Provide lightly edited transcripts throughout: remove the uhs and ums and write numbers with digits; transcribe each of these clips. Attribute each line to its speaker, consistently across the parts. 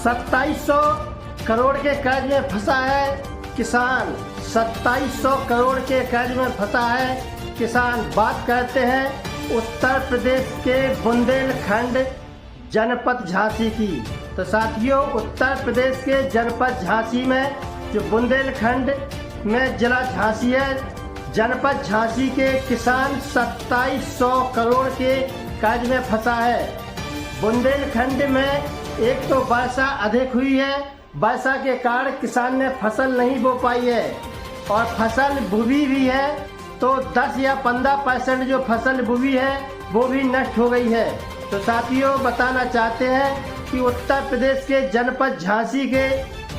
Speaker 1: 2700 करोड़ के कर्ज में फंसा है किसान। 2700 करोड़ के कर्ज में फंसा है किसान। बात करते हैं उत्तर प्रदेश के बुंदेलखंड जनपद झांसी की। तो साथियों, उत्तर प्रदेश के जनपद झांसी में जो बुंदेलखंड में जिला झांसी है, जनपद झांसी के किसान 2700 करोड़ के कर्ज में फंसा है। बुंदेलखंड में एक तो वर्षा अधिक हुई है, वर्षा के कारण किसान ने फसल नहीं बो पाई है, और फसल बुवी भी है तो 10 या 15% जो फसल बुवी है वो भी नष्ट हो गई है। तो साथियों, बताना चाहते हैं कि उत्तर प्रदेश के जनपद झांसी के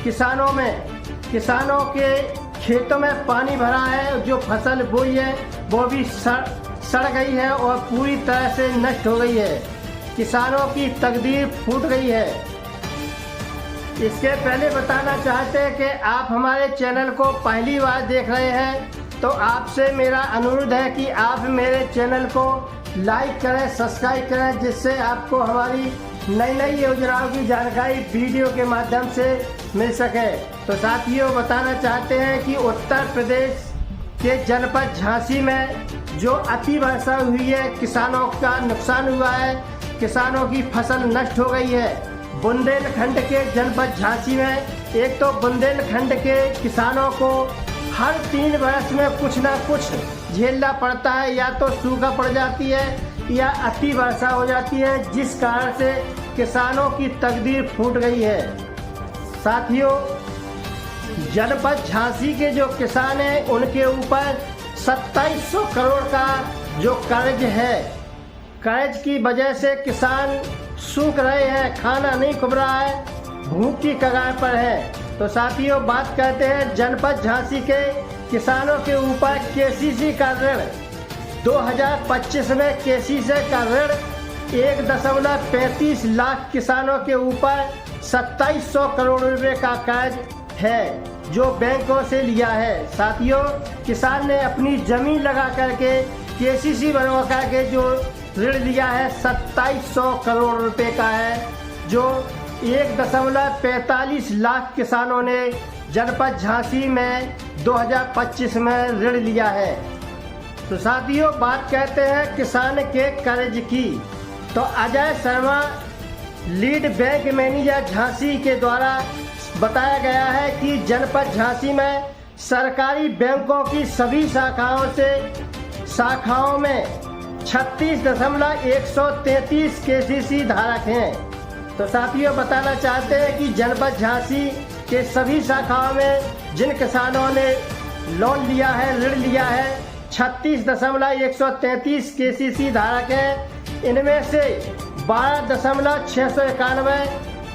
Speaker 1: किसानों के खेतों में पानी भरा है, जो फसल बोई है वो भी सड़ गई है और पूरी तरह से नष्ट हो गई है। किसानों की तकदीर फूट गई है। इसके पहले बताना चाहते हैं कि आप हमारे चैनल को पहली बार देख रहे हैं तो आपसे मेरा अनुरोध है कि आप मेरे चैनल को लाइक करें, सब्सक्राइब करें, जिससे आपको हमारी नई योजनाओं की जानकारी वीडियो के माध्यम से मिल सके। तो साथियों, बताना चाहते हैं कि उत्तर प्रदेश के जनपद झांसी में जो अति वर्षा हुई है, किसानों का नुकसान हुआ है, किसानों की फसल नष्ट हो गई है। बुंदेलखंड के जनपद झांसी में एक तो बुंदेलखंड के किसानों को हर 3 वर्ष में कुछ ना कुछ झेलना पड़ता है, या तो सूखा पड़ जाती है या अति वर्षा हो जाती है, जिस कारण से किसानों की तकदीर फूट गई है। साथियों, जनपद झांसी के जो किसान हैं उनके ऊपर 2700 करोड़ का जो कर्ज है, कर्ज की वजह से किसान सूख रहे हैं, खाना नहीं खुब रहा है, भूख की कगार पर है। तो साथियों, बात करते हैं जनपद झांसी के किसानों के ऊपर केसीसी का ऋण। 2025 में केसीसी का ऋण 1.35 लाख किसानों के ऊपर 2700 करोड़ रुपए का कर्ज है, जो बैंकों से लिया है। साथियों, किसान ने अपनी जमीन लगा करके केसीसी बनवा करके जो ऋण लिया है 2700 करोड़ रुपए का है, जो 1.45 लाख किसानों ने जनपद झांसी में 2025 में ऋण लिया है। तो साथियों, बात करते हैं किसान के कर्ज की। तो Ajay Sharma, lead bank manager Jhansi के द्वारा बताया गया है कि जनपद झांसी में सरकारी बैंकों की सभी शाखाओं में 36.133 केसीसी धारक हैं। तो साथियों, बताना चाहते हैं कि जनपद झांसी के सभी शाखाओं में जिन किसानों ने लोन लिया है, ऋण लिया है, 36.133 केसीसी धारक हैं। इनमें से 12.691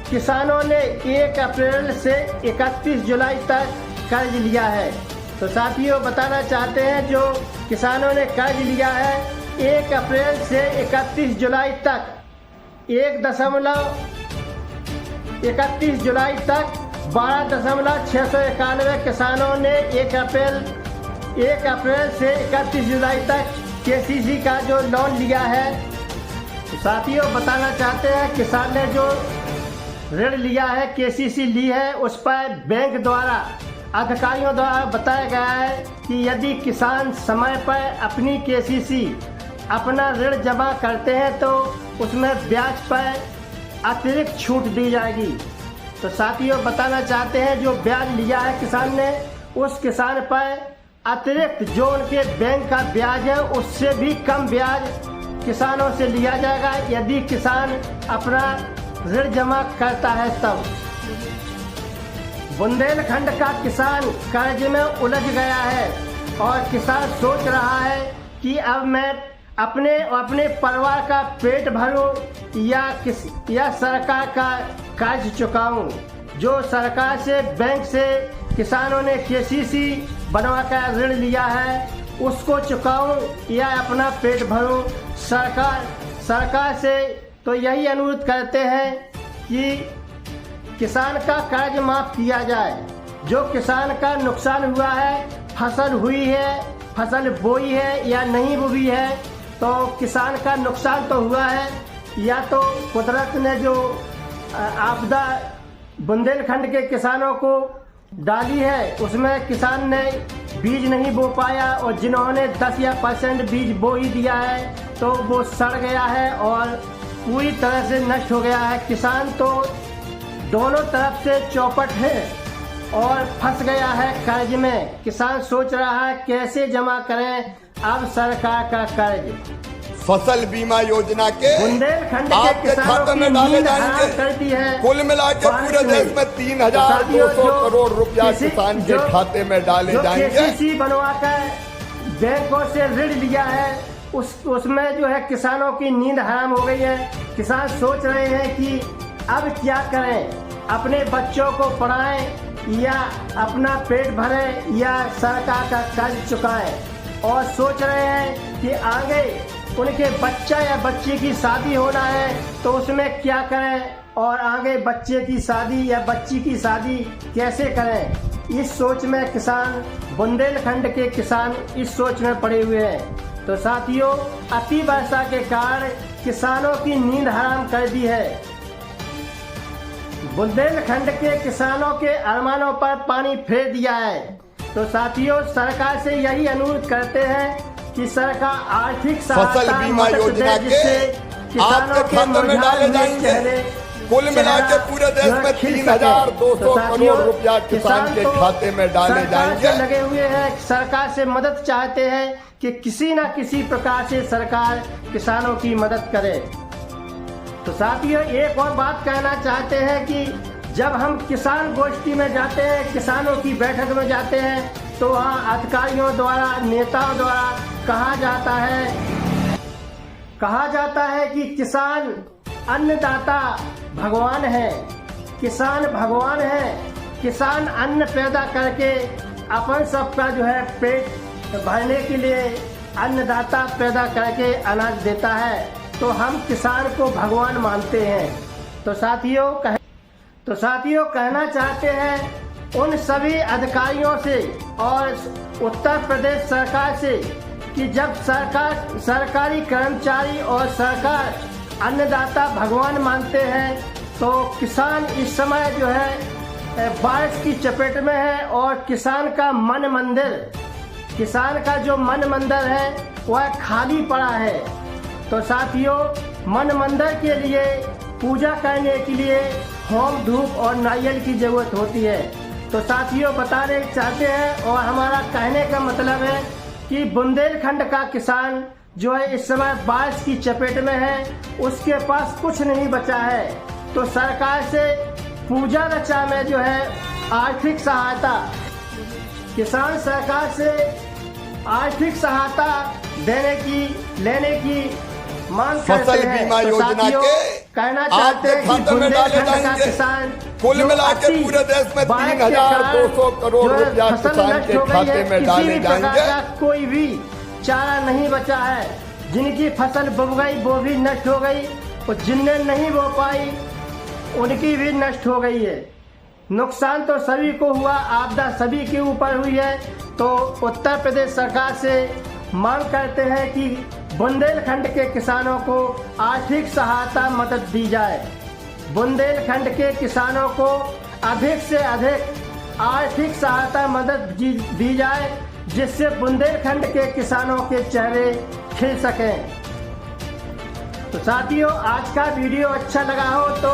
Speaker 1: किसानों ने 1 अप्रैल से 31 जुलाई तक कर्ज लिया है। तो साथियों, बताना चाहते हैं जो किसानों ने कर्ज लिया है 1 अप्रैल से 31 जुलाई तक 31 जुलाई तक 12.691 किसानों ने 1 अप्रैल से 31 जुलाई तक केसीसी का जो लोन लिया है। साथियों, बताना चाहते हैं किसान ने जो ऋण लिया है, केसीसी ली है, उस पर बैंक द्वारा, अधिकारियों द्वारा बताया गया है कि यदि किसान समय पर अपनी केसीसी अपना ऋण जमा करते हैं तो उसमें ब्याज पर अतिरिक्त छूट दी जाएगी। तो साथियों, बताना चाहते हैं जो ब्याज लिया है किसान ने, उस किसान पर अतिरिक्त जो उनके बैंक का ब्याज है उससे भी कम ब्याज किसानों से लिया जाएगा, यदि किसान अपना ऋण जमा करता है तब। बुंदेलखंड का किसान कर्ज में उलझ गया है और किसान सोच रहा है कि अब मैं अपने परिवार का पेट भरूं या सरकार का कर्ज चुकाऊं। जो सरकार से, बैंक से किसानों ने केसीसी बनवा कर ऋण लिया है उसको चुकाऊं या अपना पेट भरूं। सरकार से तो यही अनुरोध करते हैं कि किसान का कर्ज माफ किया जाए। जो किसान का नुकसान हुआ है, फसल हुई है, फसल बोई है या नहीं बोई है, तो किसान का नुकसान तो हुआ है, या तो कुदरत ने जो आपदा बुंदेलखंड के किसानों को डाली है, उसमें किसान ने बीज नहीं बो पाया और जिन्होंने 10 या % बीज बो ही दिया है तो वो सड़ गया है और पूरी तरह से नष्ट हो गया है। किसान तो दोनों तरफ से चौपट है और फंस गया है कर्ज में। किसान सोच रहा है कैसे जमा करें अब सरकार का कर्ज।
Speaker 2: फसल बीमा योजना के
Speaker 1: बुंदेलखंड के
Speaker 2: आपके खाते में डाले जाएंगे। कुल मिला के पूरे देश में 3,200 करोड़ रुपया किसान के खाते में डाले जाएंगे।
Speaker 1: केसीसी बनवाकर बैंकों से ऋण लिया है उसमें जो है किसानों की नींद हराम हो गई है। किसान सोच रहे हैं कि अब क्या करें, अपने बच्चों को पढ़ाएं या अपना पेट भरें या सरकार का कर्ज चुकाएं, और सोच रहे हैं कि आगे उनके बच्चा या बच्ची की शादी होना है तो उसमें क्या करें और आगे बच्चे की शादी या बच्ची की शादी कैसे करें। इस सोच में किसान, बुंदेलखंड के किसान इस सोच में पड़े हुए हैं। तो साथियों, अति वर्षा के कारण किसानों की नींद हराम कर दी है। बुंदेलखंड के किसानों के अरमानों पर पानी फेर दिया है। तो साथियों, सरकार से यही अनुरोध करते हैं कि सरकार आर्थिक
Speaker 2: फसल बीमा योजना के आपके खाते में डाले जाएंगे। कुल मिला के पूरे देश में 3,200 करोड़ रुपया किसान के खाते में डाले जाएंगे।
Speaker 1: लगे हुए हैं, सरकार से मदद चाहते हैं कि किसी न किसी प्रकार से सरकार किसानों की मदद करे। तो साथियों, एक और बात कहना चाहते हैं कि जब हम किसान गोष्ठी में जाते हैं, किसानों की बैठक में जाते हैं, तो वहाँ अधिकारियों द्वारा, नेताओं द्वारा कहा जाता है कि किसान अन्नदाता भगवान है, किसान भगवान है, किसान अन्न पैदा करके अपन सबका जो है पेट भरने के लिए अन्नदाता पैदा करके अनाज देता है। तो हम किसान को भगवान मानते हैं। तो साथियों कहना चाहते हैं उन सभी अधिकारियों से और उत्तर प्रदेश सरकार से कि जब सरकारी कर्मचारी और सरकार अन्नदाता भगवान मानते हैं तो किसान इस समय जो है बारिश की चपेट में है और किसान का जो मन मंदिर है वह खाली पड़ा है। तो साथियों, मन मंदिर के लिए पूजा करने के लिए होम, धूप और नारियल की जरूरत होती है। तो साथियों, बताने चाहते हैं और हमारा कहने का मतलब है कि बुंदेलखंड का किसान जो है इस समय बारिश की चपेट में है, उसके पास कुछ नहीं बचा है। तो सरकार से पूजा रचा में जो है आर्थिक सहायता, किसान सरकार से आर्थिक सहायता लेने की मांग करते हैं।
Speaker 2: बीमा योजना के
Speaker 1: कहना चाहते हैं कि बुंदेलखंड का किसान
Speaker 2: कुल मिला के पूरे देश में 3,200 करोड़ रुपया किसान के खाते में डाले जाएंगे।
Speaker 1: कोई भी चारा नहीं बचा है। जिनकी फसल बो गई वो भी नष्ट हो गई और जिनने नहीं बो पाई उनकी भी नष्ट हो गई है। नुकसान तो सभी को हुआ, आपदा सभी के ऊपर हुई है। तो उत्तर प्रदेश सरकार से मांग करते हैं कि बुंदेलखंड के किसानों को आर्थिक सहायता मदद दी जाए। बुंदेलखंड के किसानों को अधिक से अधिक आर्थिक सहायता मदद दी जाए, जिससे बुंदेलखंड के किसानों के चेहरे खिल सकें। तो साथियों, आज का वीडियो अच्छा लगा हो तो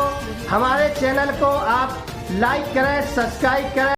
Speaker 1: हमारे चैनल को आप लाइक करें, सब्सक्राइब करें।